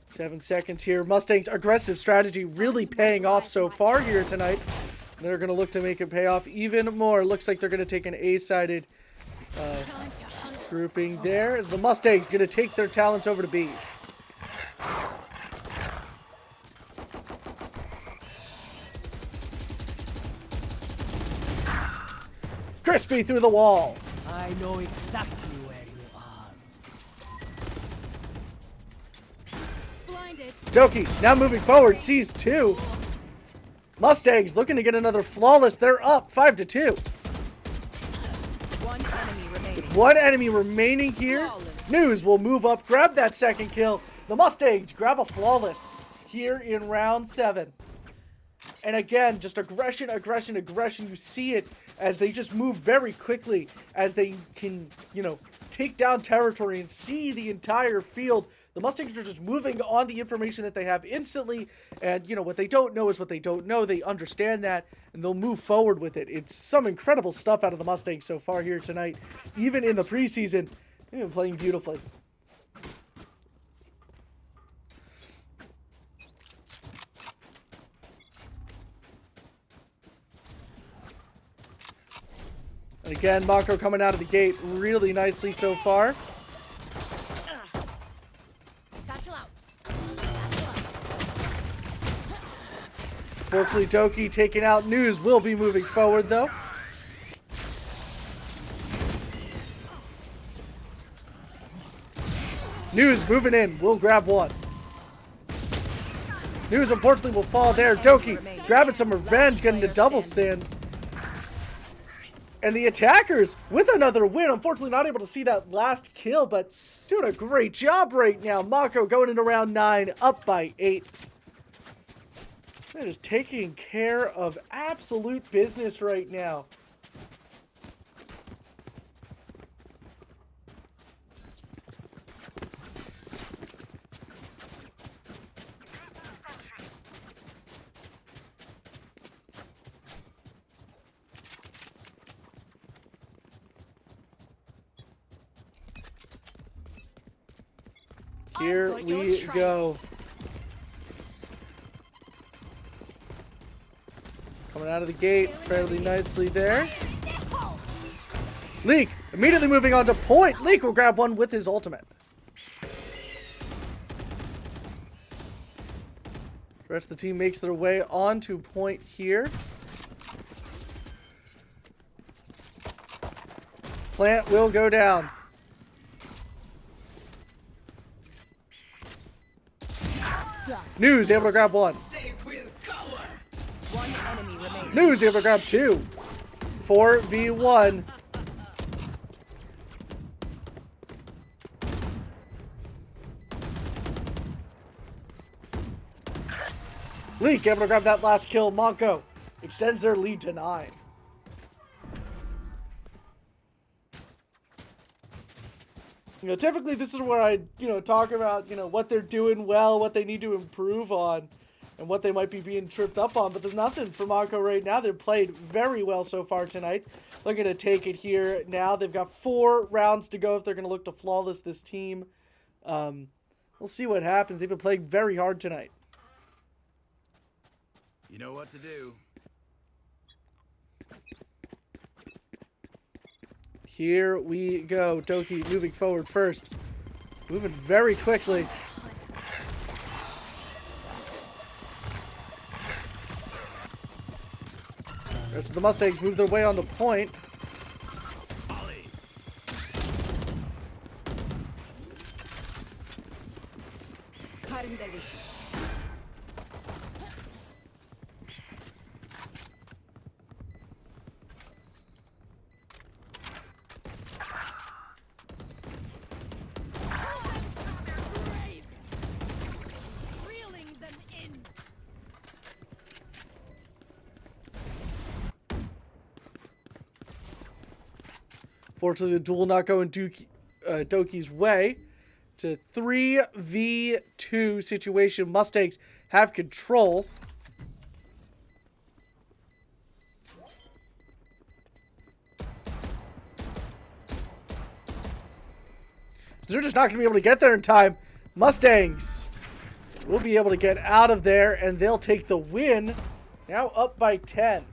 7 seconds here. Mustangs' aggressive strategy really paying off so far here tonight. They're going to look to make it pay off even more. Looks like they're going to take an A-sided grouping there. As the Mustangs going to take their talents over to B. Crispy through the wall. I know exactly where you are. Blinded. Doki now moving forward, sees 2. Mustangs looking to get another flawless. They're up 5-2. One enemy remaining. One enemy remaining here. News will move up, grab that 2nd kill. The Mustangs grab a flawless here in round 7. And again, just aggression, aggression, aggression. You see it as they just move very quickly, as they can, take down territory and see the entire field. The Mustangs are just moving on the information that they have instantly. And, what they don't know is what they don't know. They understand that, and they'll move forward with it. It's some incredible stuff out of the Mustangs so far here tonight. Even in the preseason, they've been playing beautifully. And again, Montco coming out of the gate really nicely so far. Satchel out. Satchel out. Fortunately, Doki taking out News will be moving forward, though. News moving in. We'll grab one. News, unfortunately, will fall there. Doki grabbing some revenge, getting the double stand. And the attackers with another win. Unfortunately, not able to see that last kill, but doing a great job right now. Montco going into round 9, up by 8. They're just taking care of absolute business right now. Here we go. Coming out of the gate fairly nicely there. Leak immediately moving on to point. Leak will grab one with his ultimate. The rest of the team makes their way on to point here. Plant will go down. News able to grab one. One enemy remaining. News able to grab 2. 4v1. Leak able to grab that last kill. Montco extends their lead to 9. Typically this is where I, talk about, what they're doing well, what they need to improve on, and what they might be being tripped up on. But there's nothing for Montco right now. They've played very well so far tonight. They're going to take it here now. They've got 4 rounds to go if they're going to look to flawless this team. We'll see what happens. They've been playing very hard tonight. You know what to do. Here we go. Doki moving forward first. Moving very quickly. That's the Mustangs move their way on the point. Reeling them in. Fortunately, the duel not going Doki's way. It's a 3v2 situation. Mustangs have control. They're just not going to be able to get there in time. Mustangs will be able to get out of there, and they'll take the win. Now up by 10.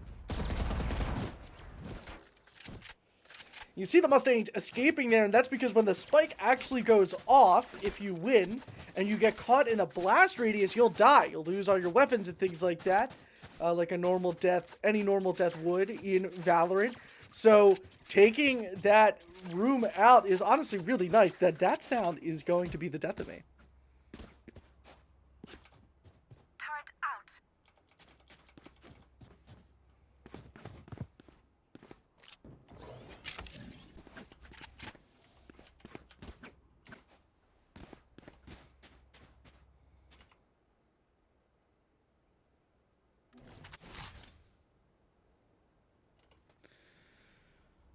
You see the Mustangs escaping there, and that's because when the spike actually goes off, if you win, and you get caught in a blast radius, you'll die. You'll lose all your weapons and things like that, like a normal death, any normal death would in Valorant. So taking that room out is honestly really nice. That sound is going to be the death of me. Turret out.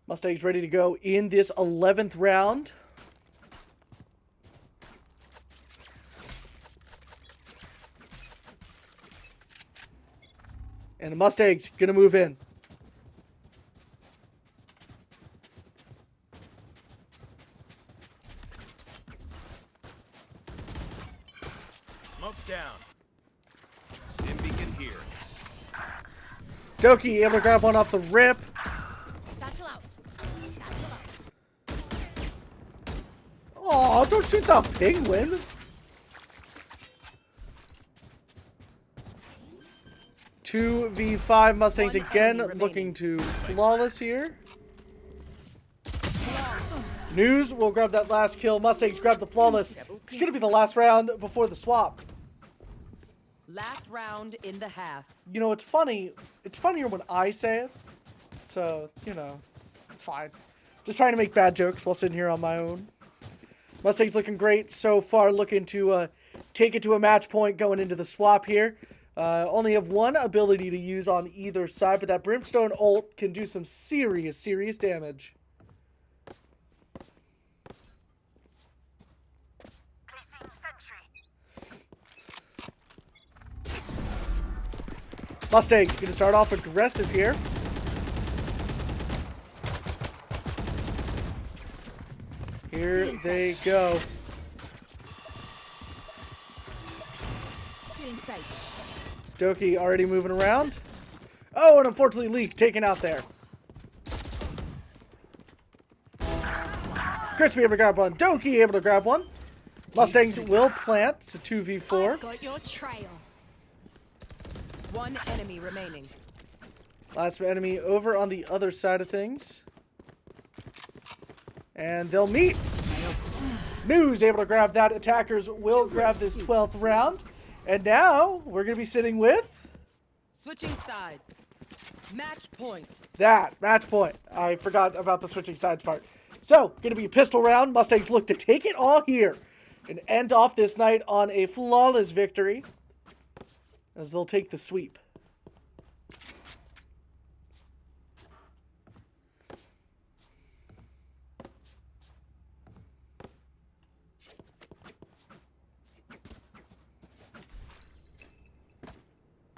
Mustangs ready to go in this 11th round. And the Mustangs gonna move in. Smoke's down. Stim beacon here. Doki able to grab one off the rip. Satchel out. Satchel out. Oh, don't shoot that penguin. Two v5 Mustangs One again, enemy looking to flawless here. News will grab that last kill. Mustangs grab the flawless. It's going to be the last round before the swap. Last round in the half. You know, it's funny. It's funnier when I say it. So, you know, it's fine. Just trying to make bad jokes while sitting here on my own. Mustangs looking great so far. Looking to take it to a match point going into the swap here. Only have one ability to use on either side, but that Brimstone ult can do some serious, serious damage. Placing sentry. Mustangs going to start off aggressive here. Here they go. Get in sight. Doki already moving around. Oh, and unfortunately Leak taken out there. Crispy able to grab one. Doki able to grab one. Mustangs will plant. It's a 2v4. I've got your trail. One enemy remaining. Last enemy over on the other side of things. And they'll meet. News able to grab that. Attackers will grab this 12th round. And now we're going to be sitting with Switching sides. Match point. that match point. I forgot about the switching sides part. So, going to be a pistol round. Mustangs look to take it all here and end off this night on a flawless victory as they'll take the sweep.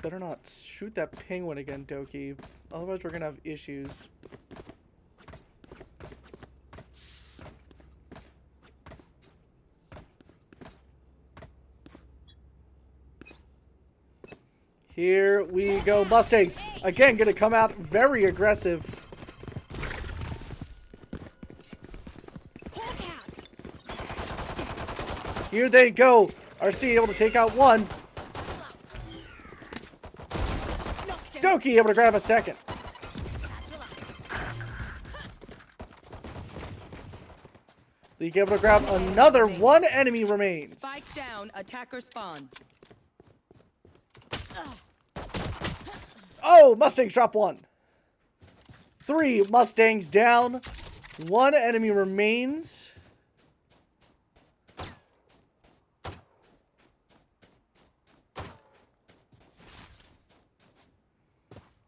Better not shoot that penguin again, Doki. Otherwise, we're going to have issues. Here we go. Mustangs, again, going to come out very aggressive. Here they go. RC able to take out one. Doki able to grab a second. League able to grab another. One enemy remains. Spike down, attacker spawn. Oh, Mustangs drop one. 3 Mustangs down. 1 enemy remains.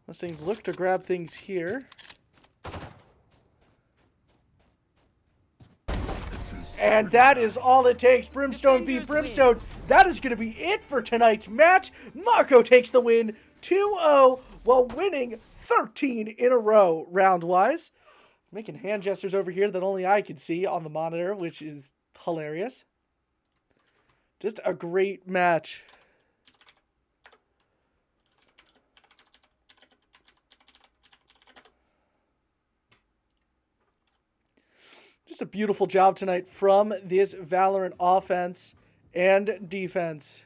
Mustangs look to grab things here. And that is all it takes. Brimstone v. Brimstone. That is going to be it for tonight's match. Montco takes the win 2-0 while winning 13 in a row round-wise. Making hand gestures over here that only I can see on the monitor, which is hilarious. Just a great match. Just a beautiful job tonight from this Valorant offense and defense.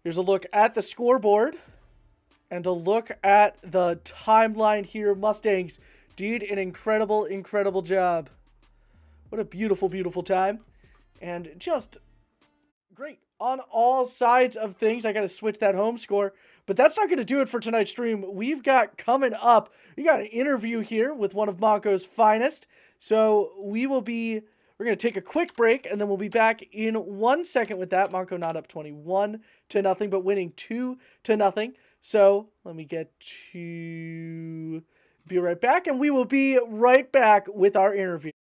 Here's a look at the scoreboard and a look at the timeline here. Mustangs did an incredible, incredible job. What a beautiful, beautiful time. And just great on all sides of things. I got to switch that home score. But that's not going to do it for tonight's stream. We've got coming up, we got an interview here with one of Montco's finest. So we're going to take a quick break, and then we'll be back in 1 second with that. Montco not up 21-0, but winning 2-0. So let me get to be right back, and we will be right back with our interview.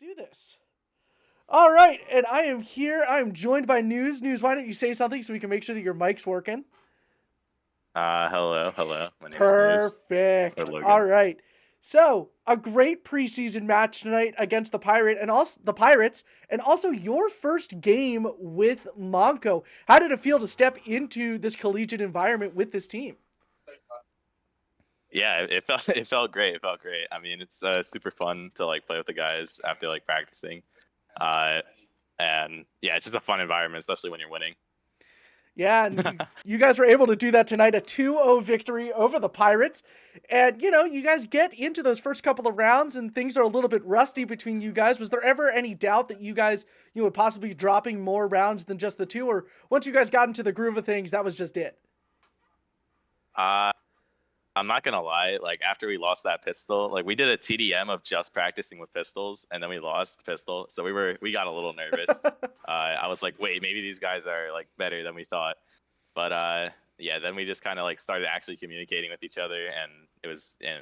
Let's do this. All right, and I am here. I am joined by News. News, why don't you say something so we can make sure that your mic's working? Hello. My name's News. Perfect. All right. So, a great preseason match tonight against the Pirates, and also your first game with Montco. How did it feel to step into this collegiate environment with this team? Yeah, it felt great. It felt great. I mean, it's super fun to like play with the guys after like practicing, and yeah, it's just a fun environment, especially when you're winning. Yeah, and you guys were able to do that tonight, a 2-0 victory over the Pirates. And, you guys get into those first couple of rounds and things are a little bit rusty between you guys. Was there ever any doubt that you guys would possibly be dropping more rounds than just the 2? Or once you guys got into the groove of things, that was just it? I'm not gonna lie, like after we lost that pistol, like we did a TDM of just practicing with pistols, and then we lost the pistol, so we got a little nervous. I was like, wait, maybe these guys are like better than we thought, but yeah, then we just kind of like started actually communicating with each other, and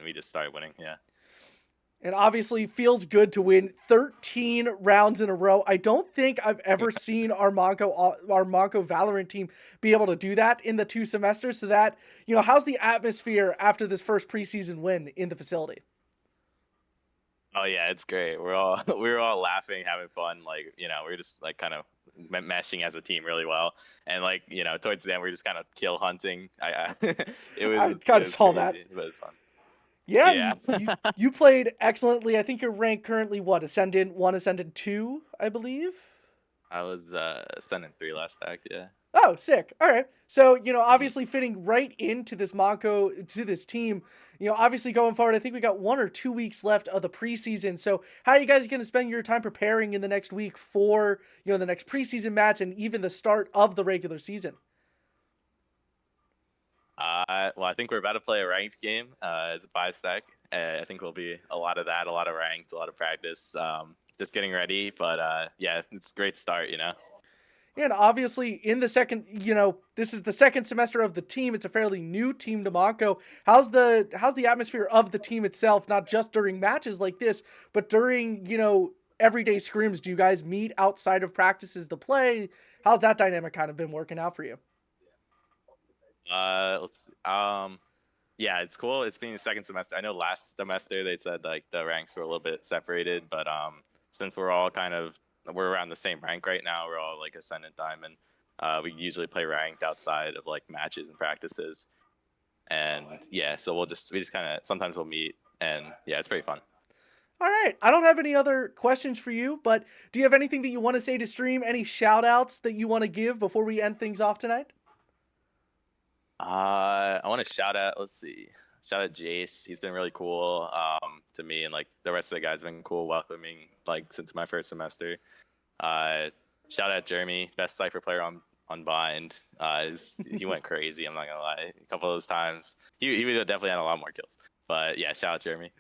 we just started winning. Yeah. And obviously feels good to win 13 rounds in a row. I don't think I've ever seen our Montco Valorant team be able to do that in the 2 semesters. So that, how's the atmosphere after this first preseason win in the facility? Oh yeah, it's great. We were all laughing, having fun. Like, we're just like kind of meshing as a team really well. And like, towards the end, we're just kind of kill hunting. I It kind of was saw that. crazy, but it's fun. Yeah, and Yeah. you played excellently. I think your rank currently what? Ascendant 1, Ascendant 2, I believe. I was Ascendant 3 last act. Yeah. Oh, sick. All right. So, obviously fitting right into this Montco, to this team, obviously going forward, I think we got 1 or 2 weeks left of the preseason. So how are you guys going to spend your time preparing in the next week for, the next preseason match and even the start of the regular season? Well, I think we're about to play a ranked game as a 5-stack. I think will be a lot of that, a lot of ranked, a lot of practice, just getting ready. But yeah, it's a great start, And obviously in the second, this is the second semester of the team. It's a fairly new team to Montco. How's the atmosphere of the team itself, not just during matches like this, but during, everyday scrims? Do you guys meet outside of practices to play? How's that dynamic kind of been working out for you? Let's yeah, it's cool. It's been the second semester. I know last semester they said like the ranks were a little bit separated, but since we're around the same rank right now, we're all like Ascendant Diamond. We usually play ranked outside of like matches and practices. And yeah, so we just kind of sometimes we'll meet, and yeah, it's pretty fun. All right. I don't have any other questions for you, but do you have anything that you want to say to stream? Any shout outs that you want to give before we end things off tonight? I want to shout out. Let's see. Shout out Jace. He's been really cool to me, and like the rest of the guys have been cool welcoming like since my first semester. Shout out Jeremy, best Cypher player on Bind. He went crazy. I'm not gonna lie. A couple of those times, he would have definitely had a lot more kills. But yeah, shout out Jeremy.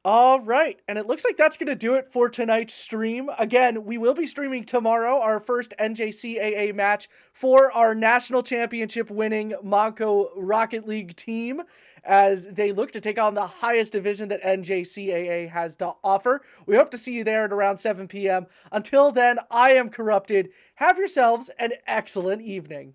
All right, and it looks like that's going to do it for tonight's stream. Again, we will be streaming tomorrow our first NJCAA match for our national championship winning Montco Rocket League team as they look to take on the highest division that NJCAA has to offer. We hope to see you there at around 7 p.m. Until then, I am Corrupted. Have yourselves an excellent evening.